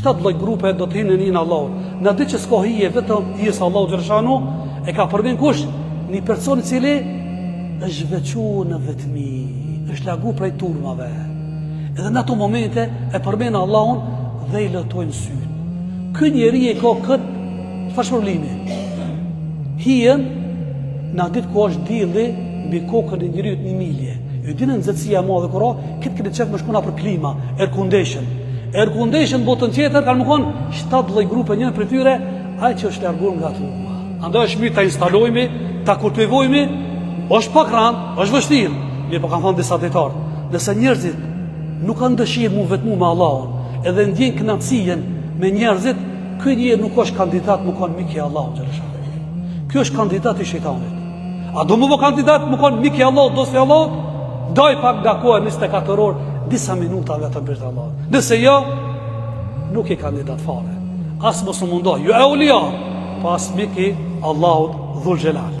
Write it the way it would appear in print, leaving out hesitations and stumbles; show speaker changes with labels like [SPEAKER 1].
[SPEAKER 1] 7 lloj grupe do të hinë në një Allahut. Në ditë që s'ka hije vetëm hije sa Allahu xhaleshanu, e ka përmend kush? Një person i cili është veçuar në vetmi, është largu prej turmave. Edhe në ato momente e përmend Allahun dhe i lëtojnë syt. Ky njeri e ka këtë çfarë problemi? Hijen në ditë ku është dielli mbi kokën e njeriut 1 milje. Ju dinë nxehtësia e madhe kur këtë këtë çef më shkon për klima, air condition. Air condition botën tjetër kanë më konë 7 lloj grupe, një prej tyre ai që është larguar nga turma. Andaj është mirë ta instalojmë, ta kultivojmë, është pak rënd, është vështirë. Mirë, po kanë thënë disa dietar, nëse njerëzit nuk kanë dëshirë mu vetmu me Allahun, edhe ndjejnë kënaqësinë me njerëzit, ky njeri nuk është kandidat më kon mik i Allahut xhaleshah. Ky është kandidat i shejtanit. A do më kandidat më kon mik i Allahut, dosi i Allahut? Doj pak nga koha 24 orë, disa minuta vetëm për Allah. Nëse jo, nuk i kandidat fare. As mos u mundoj, ju e ulia, pas mik i Allahut dhul xhelal.